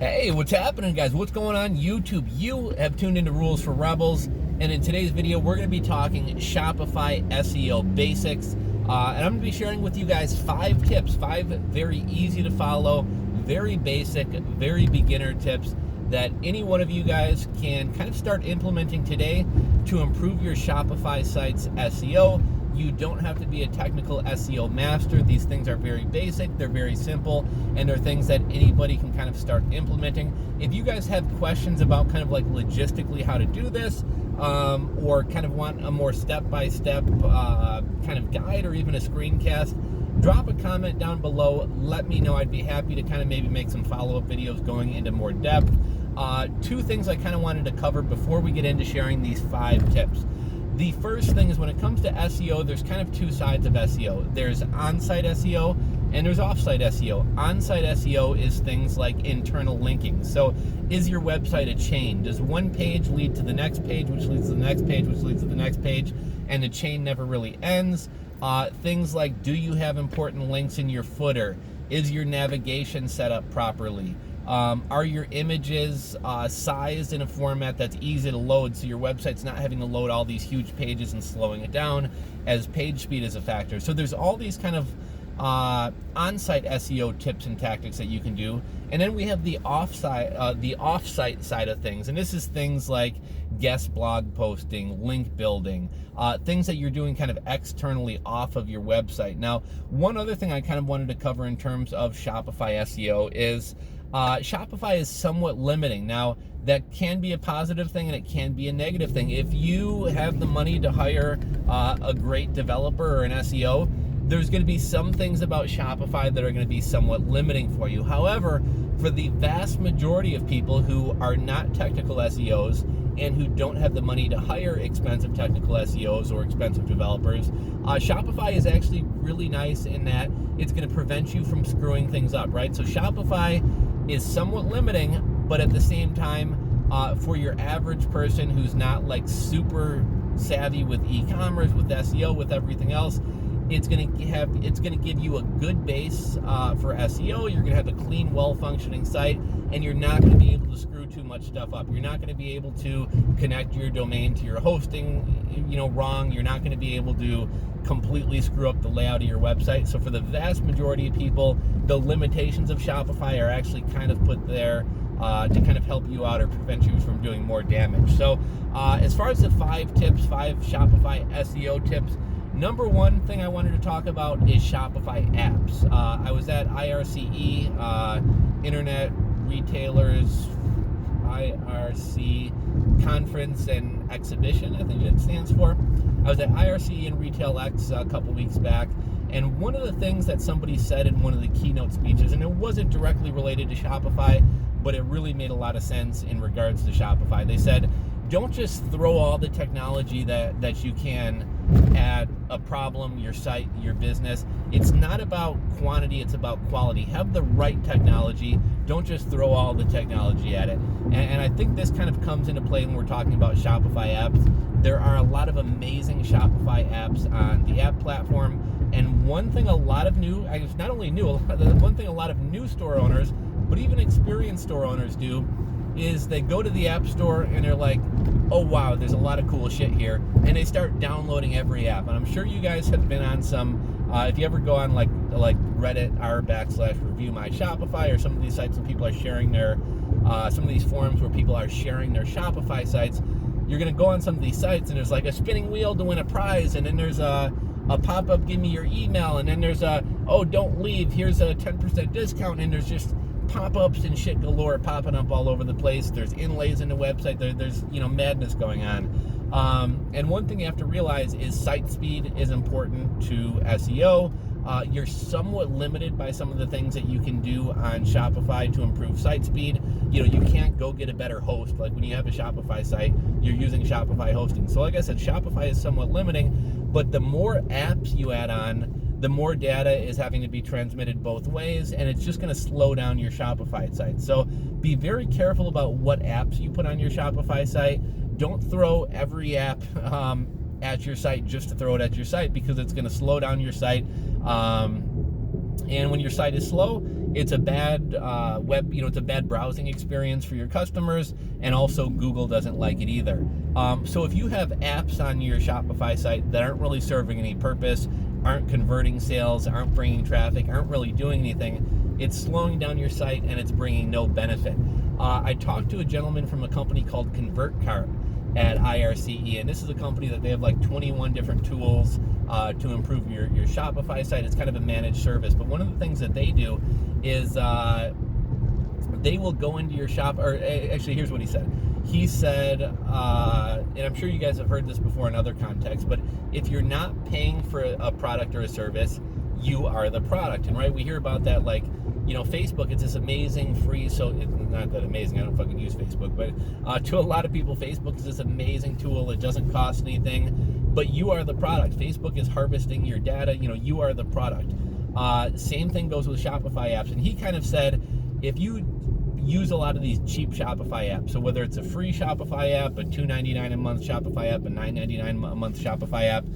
Hey, what's happening, guys? What's going on YouTube? You have tuned into Rules for Rebels, and in today's video, we're going to be talking Shopify SEO basics, and I'm going to be sharing with you guys 5 tips, 5 very easy to follow, very basic, very beginner tips that any one of you guys can kind of start implementing today to improve your Shopify site's SEO. You don't have to be a technical SEO master. These things are very basic, they're very simple, and they're things that anybody can kind of start implementing. If you guys have questions about kind of like logistically how to do this, or kind of want a more step-by-step kind of guide or even a screencast, drop a comment down below. Let me know. I'd be happy to kind of maybe make some follow-up videos going into more depth. 2 things I kind of wanted to cover before we get into sharing these 5 tips. The first thing is, when it comes to SEO, there's kind of 2 sides of SEO. There's on-site SEO and there's off-site SEO. On-site SEO is things like internal linking. So is your website a chain? Does one page lead to the next page, which leads to the next page, which leads to the next page, and the chain never really ends? Things like, do you have important links in your footer? Is your navigation set up properly? Are your images sized in a format that's easy to load, so your website's not having to load all these huge pages and slowing it down, as page speed is a factor? So there's all these kind of on-site SEO tips and tactics that you can do. And then we have the off-site side of things, and this is things like guest blog posting, link building, things that you're doing kind of externally off of your website. Now, one other thing I kind of wanted to cover in terms of Shopify SEO is Shopify is somewhat limiting. Now, that can be a positive thing and it can be a negative thing. If you have the money to hire a great developer or an SEO, there's going to be some things about Shopify that are going to be somewhat limiting for you. However, for the vast majority of people who are not technical SEOs and who don't have the money to hire expensive technical SEOs or expensive developers, Shopify is actually really nice in that it's going to prevent you from screwing things up, right? So Shopify is somewhat limiting, but at the same time, for your average person who's not like super savvy with e-commerce, with SEO, with everything else, it's going to give you a good base for SEO. You're going to have a clean, well-functioning site, and you're not going to be able to screw too much stuff up. You're not going to be able to connect your domain to your hosting, wrong. You're not going to be able to completely screw up the layout of your website. So for the vast majority of people, the limitations of Shopify are actually kind of put there to kind of help you out or prevent you from doing more damage. So as far as the 5 Shopify SEO tips, number 1 thing I wanted to talk about is Shopify apps. I was at IRCE, Internet Retailers, IRC Conference and Exhibition, I think it stands for. I was at IRCE and Retail X a couple weeks back, and one of the things that somebody said in one of the keynote speeches, and it wasn't directly related to Shopify, but it really made a lot of sense in regards to Shopify. They said, don't just throw all the technology that you can at a problem, your site, your business. It's not about quantity, it's about quality. Have the right technology. Don't just throw all the technology at it. And I think this kind of comes into play when we're talking about Shopify apps. There are a lot of amazing Shopify apps on the app platform. And one thing a lot of new store owners, but even experienced store owners do, is they go to the App Store and they're like, oh wow, there's a lot of cool shit here, and they start downloading every app. And I'm sure you guys have been on some, if you ever go on like Reddit r/review my Shopify, or some of these sites when people are sharing their, some of these forums where people are sharing their Shopify sites, you're gonna go on some of these sites and there's like a spinning wheel to win a prize, and then there's a pop-up, give me your email, and then there's oh, don't leave, here's a 10% discount, and there's just pop-ups and shit galore popping up all over the place. There's inlays in the website. There's madness going on. And one thing you have to realize is site speed is important to SEO. You're somewhat limited by some of the things that you can do on Shopify to improve site speed. You can't go get a better host. Like when you have a Shopify site, you're using Shopify hosting. So like I said, Shopify is somewhat limiting, but the more apps you add on, the more data is having to be transmitted both ways, and it's just going to slow down your Shopify site. So be very careful about what apps you put on your Shopify site. Don't throw every app at your site just to throw it at your site, because it's going to slow down your site. And when your site is slow, it's a bad it's a bad browsing experience for your customers, and also Google doesn't like it either. So if you have apps on your Shopify site that aren't really serving any purpose, aren't converting sales, aren't bringing traffic, aren't really doing anything, it's slowing down your site and it's bringing no benefit. I talked to a gentleman from a company called ConvertCart at IRCE, and this is a company that they have like 21 different tools to improve your Shopify site. It's kind of a managed service, but one of the things that they do is they will go into your shop, or actually here's what he said. He said, and I'm sure you guys have heard this before in other contexts, but if you're not paying for a product or a service, you are the product. And right, we hear about that, like, Facebook, it's this amazing free, so it's not that amazing, I don't fucking use Facebook, but to a lot of people, Facebook is this amazing tool, it doesn't cost anything, but you are the product. Facebook is harvesting your data, you are the product. Same thing goes with Shopify apps, and he kind of said, if you use a lot of these cheap Shopify apps, so whether it's a free Shopify app, a $2.99 a month Shopify app, a $9.99 a month Shopify app,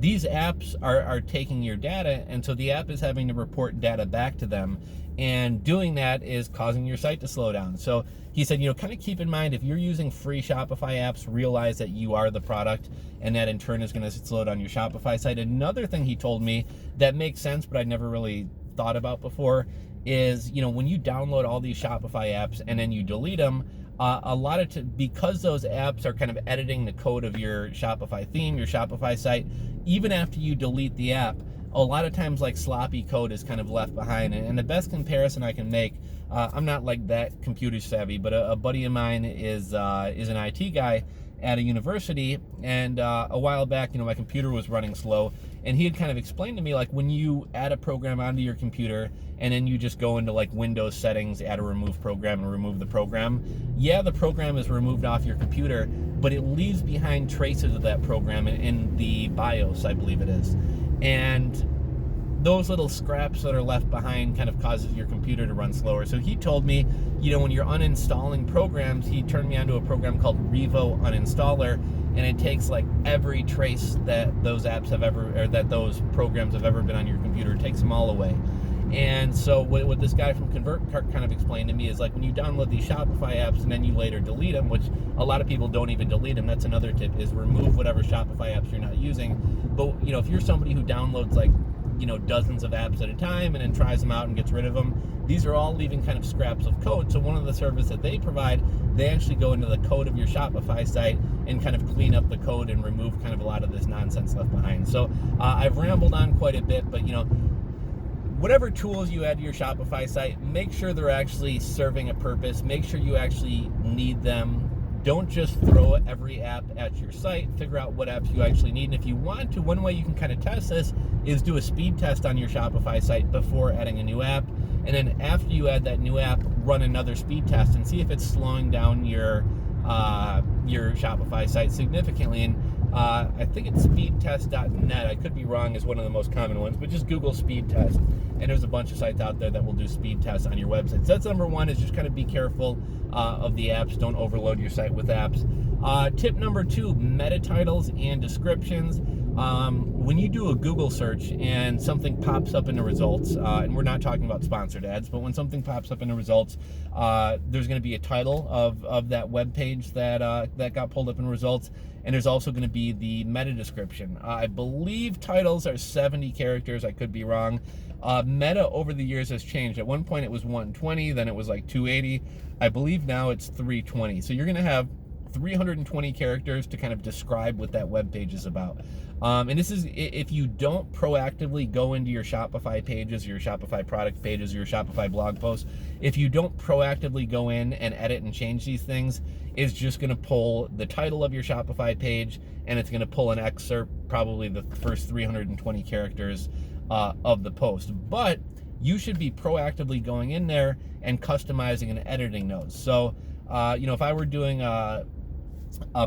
these apps are taking your data, and so the app is having to report data back to them, and doing that is causing your site to slow down. So he said, kind of keep in mind, if you're using free Shopify apps, realize that you are the product, and that in turn is going to slow down your Shopify site. Another thing he told me that makes sense, but I'd never really thought about before, is when you download all these Shopify apps and then you delete them, because those apps are kind of editing the code of your Shopify theme, your Shopify site, even after you delete the app, a lot of times like sloppy code is kind of left behind. And the best comparison I can make, I'm not like that computer savvy, but a buddy of mine is an IT guy at a university, and a while back, my computer was running slow, and he had kind of explained to me, like, when you add a program onto your computer and then you just go into like Windows settings, add a remove program, and remove the program, the program is removed off your computer, but it leaves behind traces of that program in the BIOS, I believe it is, and those little scraps that are left behind kind of causes your computer to run slower. So he told me, when you're uninstalling programs, he turned me onto a program called Revo Uninstaller, and it takes like every trace that those apps have ever, or that those programs have ever been on your computer, it takes them all away. And so what this guy from ConvertCart kind of explained to me is, like, when you download these Shopify apps and then you later delete them, which a lot of people don't even delete them, that's another tip, is remove whatever Shopify apps you're not using. But if you're somebody who downloads like dozens of apps at a time and then tries them out and gets rid of them, these are all leaving kind of scraps of code. So one of the services that they provide, they actually go into the code of your Shopify site and kind of clean up the code and remove kind of a lot of this nonsense left behind. So I've rambled on quite a bit, but whatever tools you add to your Shopify site, make sure they're actually serving a purpose. Make sure you actually need them. Don't just throw every app at your site. Figure out what apps you actually need. And if you want to, one way you can kind of test this is do a speed test on your Shopify site before adding a new app. And then after you add that new app, run another speed test and see if it's slowing down your Shopify site significantly. And I think it's speedtest.net. I could be wrong, is one of the most common ones, but just Google speed test. And there's a bunch of sites out there that will do speed tests on your website. So that's number one, is just kind of be careful of the apps. Don't overload your site with apps. Tip number two, meta titles and descriptions. When you do a Google search and something pops up in the results, and we're not talking about sponsored ads, but when something pops up in the results, there's going to be a title of that web page that got pulled up in results, and there's also going to be the meta description. I believe titles are 70 characters. I could be wrong. Meta over the years has changed. At one point it was 120, then it was like 280. I believe now it's 320. So you're going to have 320 characters to kind of describe what that web page is about. And this is if you don't proactively go into your Shopify pages, your Shopify product pages, your Shopify blog posts, if you don't proactively go in and edit and change these things, it's just going to pull the title of your Shopify page, and it's going to pull an excerpt, probably the first 320 characters of the post. But you should be proactively going in there and customizing and editing those. So, if I were doing a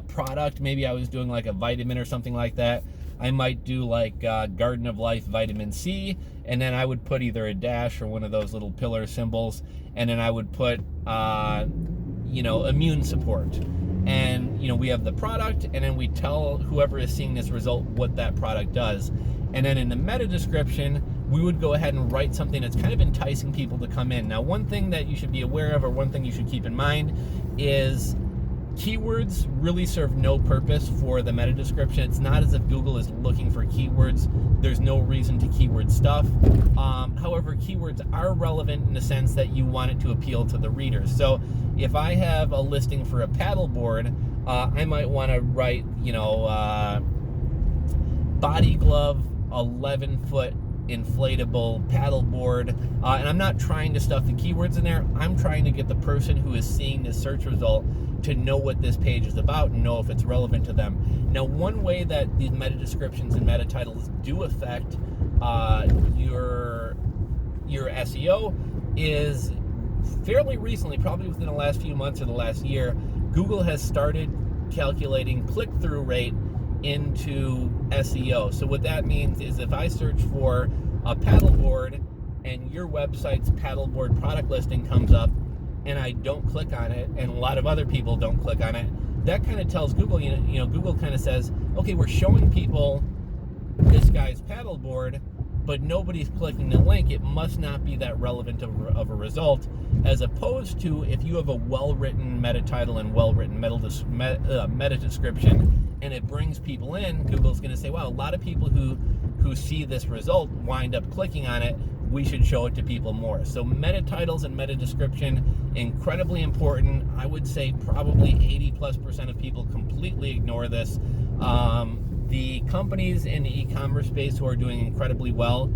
product, maybe I was doing like a vitamin or something like that, I might do like Garden of Life vitamin C, and then I would put either a dash or one of those little pillar symbols, and then I would put immune support. And we have the product, and then we tell whoever is seeing this result what that product does. And then in the meta description, we would go ahead and write something that's kind of enticing people to come in. Now, one thing that you should be aware of, or one thing you should keep in mind, is keywords really serve no purpose for the meta description. It's not as if Google is looking for keywords. There's no reason to keyword stuff. However, keywords are relevant in the sense that you want it to appeal to the readers. So if I have a listing for a paddleboard, I might want to write, body glove, 11-foot inflatable paddleboard, and I'm not trying to stuff the keywords in there. I'm trying to get the person who is seeing this search result to know what this page is about and know if it's relevant to them. Now, one way that these meta descriptions and meta titles do affect your SEO is fairly recently, probably within the last few months or the last year, Google has started calculating click-through rate into SEO. So what that means is if I search for a paddleboard and your website's paddleboard product listing comes up and I don't click on it, and a lot of other people don't click on it, that kind of tells Google, Google kind of says, okay, we're showing people this guy's paddleboard, but nobody's clicking the link. It must not be that relevant of a result, as opposed to if you have a well-written meta title and well-written meta description, and it brings people in, Google's going to say, wow, a lot of people who see this result wind up clicking on it. We should show it to people more. So meta titles and meta description, incredibly important. I would say probably 80+% of people completely ignore this. The companies in the e-commerce space who are doing incredibly well,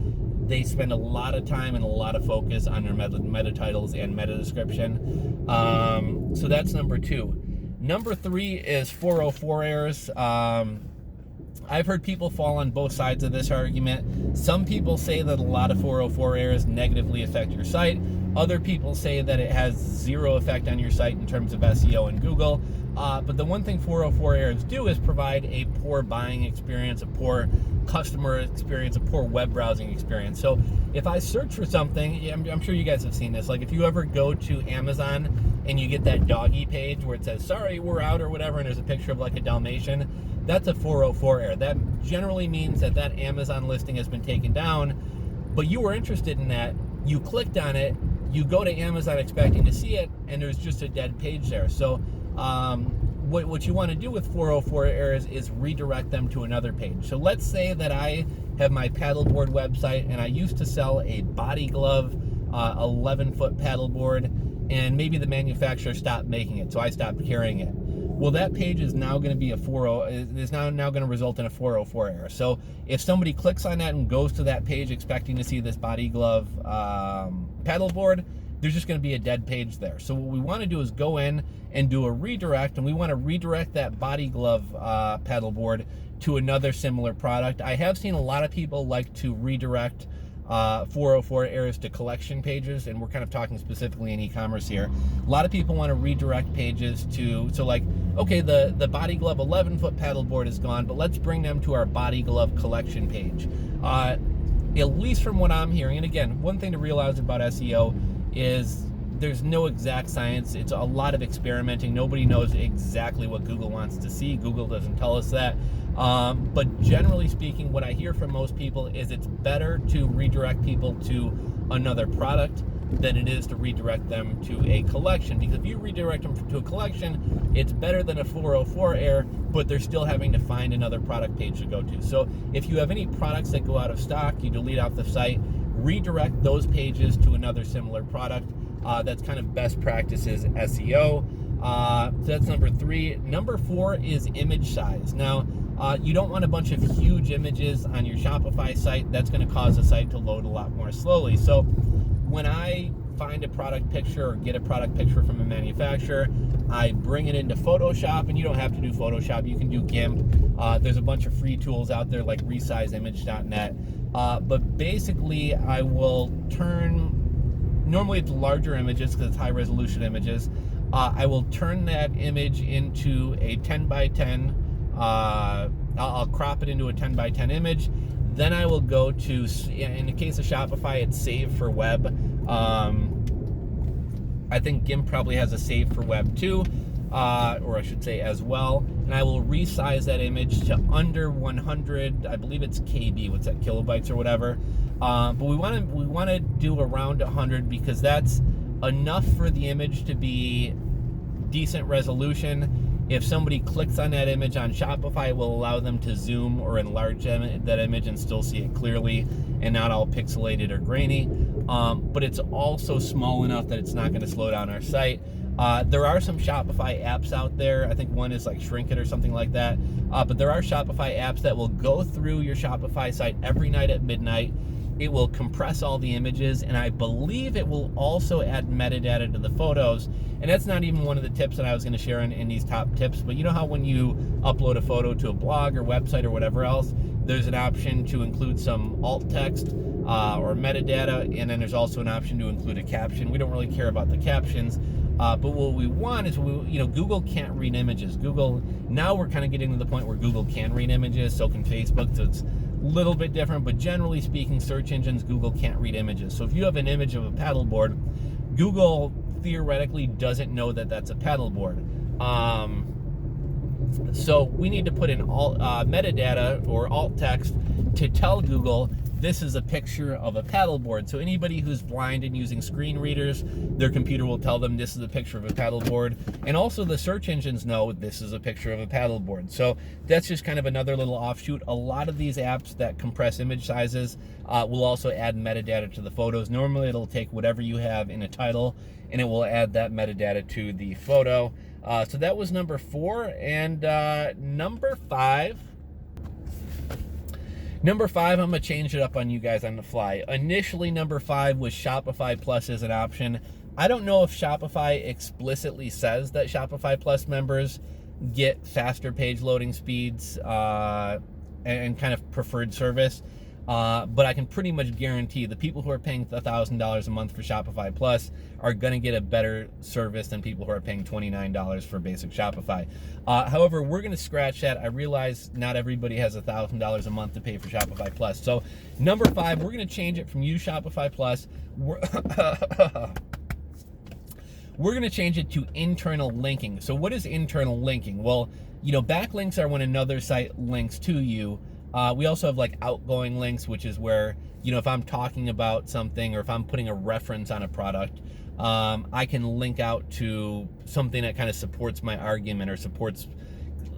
they spend a lot of time and a lot of focus on their meta titles and meta description. So that's number 2. Number 3 is 404 errors. I've heard people fall on both sides of this argument. Some people say that a lot of 404 errors negatively affect your site. Other people say that it has zero effect on your site in terms of SEO and Google. But the one thing 404 errors do is provide a poor buying experience, a poor customer experience, a poor web browsing experience. So if I search for something, I'm sure you guys have seen this. Like if you ever go to Amazon and you get that doggy page where it says, sorry, we're out or whatever, and there's a picture of like a Dalmatian, that's a 404 error. That generally means that Amazon listing has been taken down, but you were interested in that, you clicked on it, you go to Amazon expecting to see it, and there's just a dead page there. So what you want to do with 404 errors is redirect them to another page. So let's say that I have my paddleboard website and I used to sell a body glove 11-foot paddleboard, and maybe the manufacturer stopped making it, so I stopped carrying it. Well, that page is now going to be now going to result in a 404 error. So if somebody clicks on that and goes to that page expecting to see this body glove paddleboard, there's just going to be a dead page there. So what we want to do is go in and do a redirect, and we want to redirect that body glove paddleboard to another similar product. I have seen a lot of people like to redirect 404 errors to collection pages, and we're kind of talking specifically in e-commerce here. A lot of people want to redirect pages to, so like, okay, the body glove 11-foot paddleboard is gone, but let's bring them to our body glove collection page. At least from what I'm hearing, and again, one thing to realize about SEO is there's no exact science. It's a lot of experimenting. Nobody knows exactly what Google wants to see. Google doesn't tell us that. But generally speaking, what I hear from most people is it's better to redirect people to another product than it is to redirect them to a collection. Because if you redirect them to a collection, it's better than a 404 error, but they're still having to find another product page to go to. So if you have any products that go out of stock, you delete off the site, redirect those pages to another similar product. That's kind of best practices SEO. So that's number 3. Number 4 is image size. Now, you don't want a bunch of huge images on your Shopify site. That's going to cause the site to load a lot more slowly. So when I find a product picture or get a product picture from a manufacturer, I bring it into Photoshop, and you don't have to do Photoshop. You can do GIMP. There's a bunch of free tools out there like resizeimage.net. But basically, I will turn, normally it's larger images because it's high resolution images. I will turn that image into a 10 by 10. I'll crop it into a 10 by 10 image. Then I will go to, in the case of Shopify, it's Save for Web. I think GIMP probably has a Save for Web too. or I should say as well, and I will resize that image to under 100, I believe it's KB, what's that, kilobytes or whatever. But we want to do around 100 because that's enough for the image to be decent resolution. If somebody clicks on that image on Shopify, it will allow them to zoom or enlarge that image and still see it clearly and not all pixelated or grainy. But it's also small enough that it's not going to slow down our site. There are some Shopify apps out there. I think one is like Shrink It or something like that. But there are Shopify apps that will go through your Shopify site every night at midnight. It will compress all the images, and I believe it will also add metadata to the photos. And that's not even one of the tips that I was going to share in these top tips, but you know how when you upload a photo to a blog or website or whatever else, there's an option to include some alt text or metadata, and then there's also an option to include a caption. We don't really care about the captions, but what we want is, Google can't read images. Now we're kind of getting to the point where Google can read images, so can Facebook, so it's a little bit different, but generally speaking, search engines, Google can't read images. So if you have an image of a paddleboard, Google theoretically doesn't know that that's a paddleboard. So we need to put in metadata or alt text to tell Google this is a picture of a paddleboard. So anybody who's blind and using screen readers, their computer will tell them this is a picture of a paddleboard. And also the search engines know this is a picture of a paddleboard. So that's just kind of another little offshoot. A lot of these apps that compress image sizes will also add metadata to the photos. Normally it'll take whatever you have in a title and it will add that metadata to the photo. So that was number 4. And number 5, I'm going to change it up on you guys on the fly. Initially, number 5 was Shopify Plus as an option. I don't know if Shopify explicitly says that Shopify Plus members get faster page loading speeds and kind of preferred service. But I can pretty much guarantee the people who are paying $1,000 a month for Shopify Plus are going to get a better service than people who are paying $29 for basic Shopify. However, we're going to scratch that. I realize not everybody has $1,000 a month to pay for Shopify Plus. So number 5, we're going to change it from Use Shopify Plus. We're going to change it to internal linking. So what is internal linking? Well, backlinks are when another site links to you. We also have like outgoing links, which is where, if I'm talking about something or if I'm putting a reference on a product, I can link out to something that kind of supports my argument or supports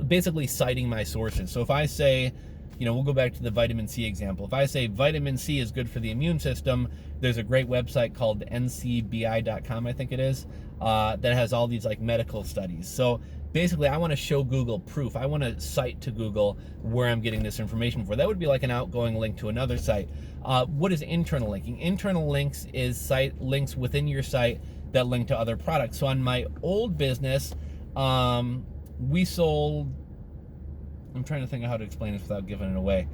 basically citing my sources. So if I say, we'll go back to the vitamin C example. If I say vitamin C is good for the immune system, there's a great website called ncbi.com, I think it is, that has all these like medical studies. So basically, I want to show Google proof. I want to cite to Google where I'm getting this information for. That would be like an outgoing link to another site. What is internal linking? Internal links is site links within your site that link to other products. So on my old business, we sold, I'm trying to think of how to explain this without giving it away.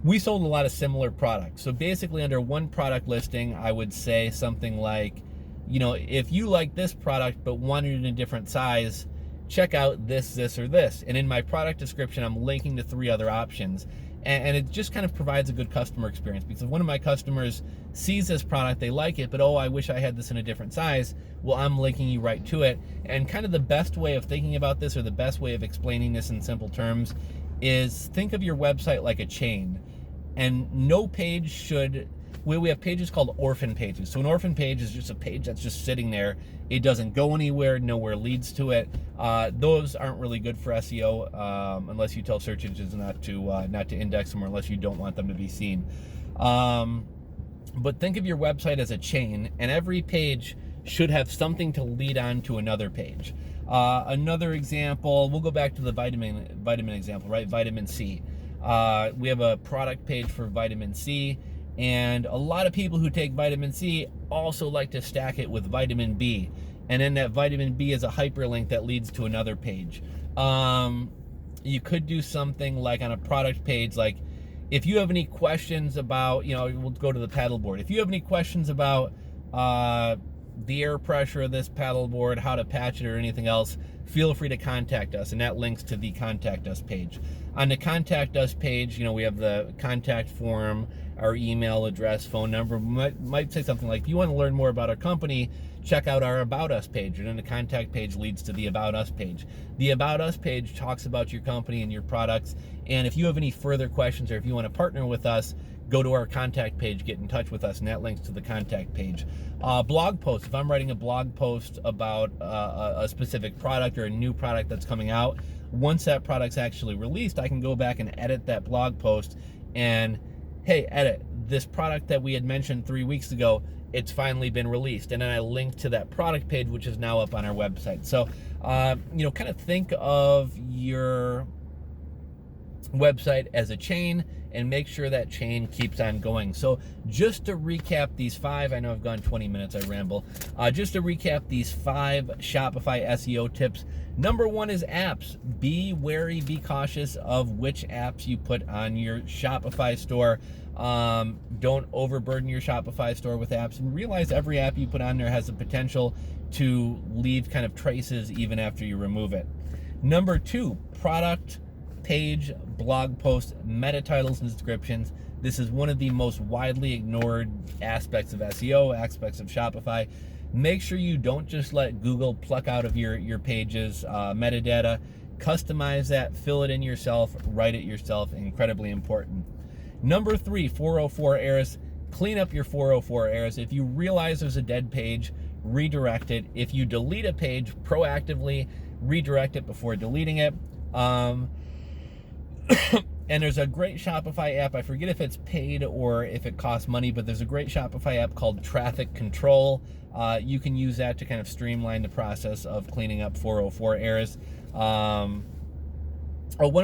We sold a lot of similar products. So basically under one product listing, I would say something like, if you like this product but want it in a different size, check out this, or this. And in my product description, I'm linking to 3 other options. And it just kind of provides a good customer experience, because if one of my customers sees this product, they like it, but I wish I had this in a different size, well, I'm linking you right to it. And kind of the best way of thinking about this, or the best way of explaining this in simple terms, is think of your website like a chain. And no page should, we have pages called orphan pages. So an orphan page is just a page that's just sitting there. It doesn't go anywhere, nowhere leads to it. Those aren't really good for SEO unless you tell search engines not to index them, or unless you don't want them to be seen. But think of your website as a chain, and every page should have something to lead on to another page. Another example, we'll go back to the vitamin example, right? Vitamin C. We have a product page for vitamin C. And a lot of people who take vitamin C also like to stack it with vitamin B. And then that vitamin B is a hyperlink that leads to another page. You could do something like on a product page, like if you have any questions about, we'll go to the paddleboard. If you have any questions about the air pressure of this paddleboard, how to patch it, or anything else, feel free to contact us. And that links to the Contact Us page. On the Contact Us page, we have the contact form, our email address, phone number. Might say something like, if you want to learn more about our company, check out our About Us page, and then the contact page leads to the About Us page. The About Us page talks about your company and your products, and if you have any further questions or if you want to partner with us, go to our contact page, get in touch with us, and that links to the contact page. Blog posts, if I'm writing a blog post about a specific product or a new product that's coming out, once that product's actually released, I can go back and edit that blog post and, hey, edit, this product that we had mentioned 3 weeks ago, it's finally been released. And then I link to that product page, which is now up on our website. So, kind of think of your website as a chain and make sure that chain keeps on going. So just to recap these 5, I know I've gone 20 minutes, I ramble. Just to recap these 5 Shopify SEO tips. Number 1 is apps. Be wary, be cautious of which apps you put on your Shopify store. Don't overburden your Shopify store with apps, and realize every app you put on there has the potential to leave kind of traces even after you remove it. Number 2, product page, blog post, meta titles and descriptions. This is one of the most widely ignored aspects of SEO, aspects of Shopify. Make sure you don't just let Google pluck out of your pages metadata. Customize that, fill it in yourself, write it yourself. Incredibly important. Number 3, 404 errors. Clean up your 404 errors. If you realize there's a dead page, redirect it. If you delete a page, proactively redirect it before deleting it. And there's a great Shopify app, I forget if it's paid or if it costs money, but there's a great Shopify app called Traffic Control. You can use that to kind of streamline the process of cleaning up 404 errors. One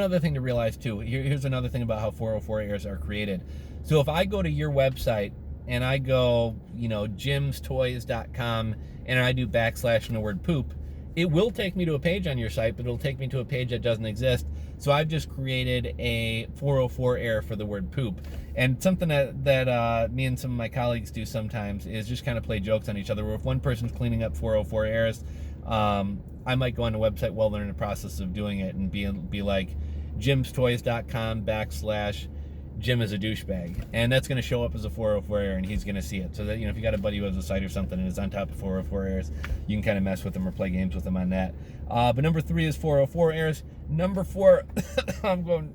other thing to realize too, here's another thing about how 404 errors are created. So if I go to your website and I go, jimstoys.com, and I do / and the word poop, it will take me to a page on your site, but it'll take me to a page that doesn't exist. So I've just created a 404 error for the word poop. And something that me and some of my colleagues do sometimes is just kind of play jokes on each other, where if one person's cleaning up 404 errors, I might go on the website while they're in the process of doing it and be like, jimstoys.com / Jim is a douchebag, and that's going to show up as a 404 error, and he's going to see it. So that, if you got a buddy who has a site or something and is on top of 404 errors, you can kind of mess with them or play games with them on that. But number 3 is 404 errors. Number 4, I'm going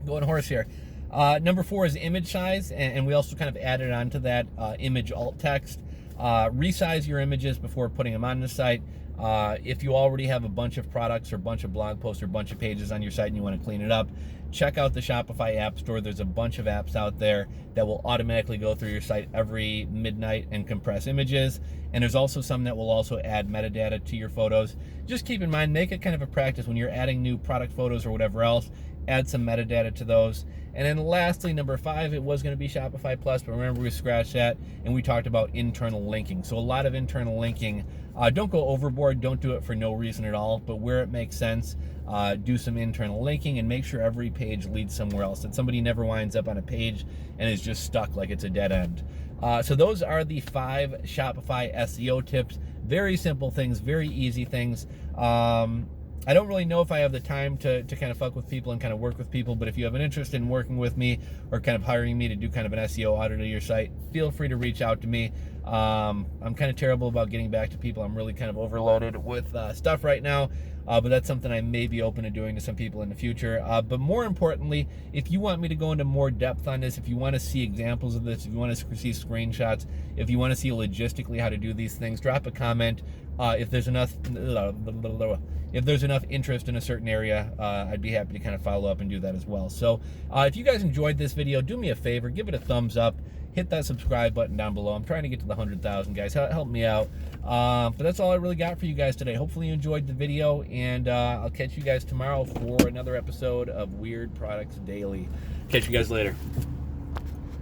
hoarse here. Number 4 is image size, and we also kind of added on to that image alt text. Resize your images before putting them on the site. If you already have a bunch of products or a bunch of blog posts or a bunch of pages on your site and you want to clean it up, check out the Shopify App Store. There's a bunch of apps out there that will automatically go through your site every midnight and compress images. And there's also some that will also add metadata to your photos. Just keep in mind, make it kind of a practice when you're adding new product photos or whatever else, add some metadata to those. And then lastly, number 5, it was going to be Shopify Plus, but remember we scratched that and we talked about internal linking. So a lot of internal linking. Don't go overboard, don't do it for no reason at all, but where it makes sense, do some internal linking and make sure every page leads somewhere else, that somebody never winds up on a page and is just stuck like it's a dead end. So those are the 5 Shopify SEO tips. Very simple things, very easy things. I don't really know if I have the time to kind of fuck with people and kind of work with people, but if you have an interest in working with me or kind of hiring me to do kind of an SEO audit of your site, feel free to reach out to me. I'm kind of terrible about getting back to people. I'm really kind of overloaded with stuff right now, but that's something I may be open to doing to some people in the future. But more importantly, if you want me to go into more depth on this, if you want to see examples of this, if you want to see screenshots, if you want to see logistically how to do these things, drop a comment. If there's enough interest in a certain area, I'd be happy to kind of follow up and do that as well. So if you guys enjoyed this video, do me a favor, give it a thumbs up, hit that subscribe button down below. I'm trying to get to the 100,000, guys. Help me out. But that's all I really got for you guys today. Hopefully you enjoyed the video, and I'll catch you guys tomorrow for another episode of Weird Products Daily. Catch you guys later.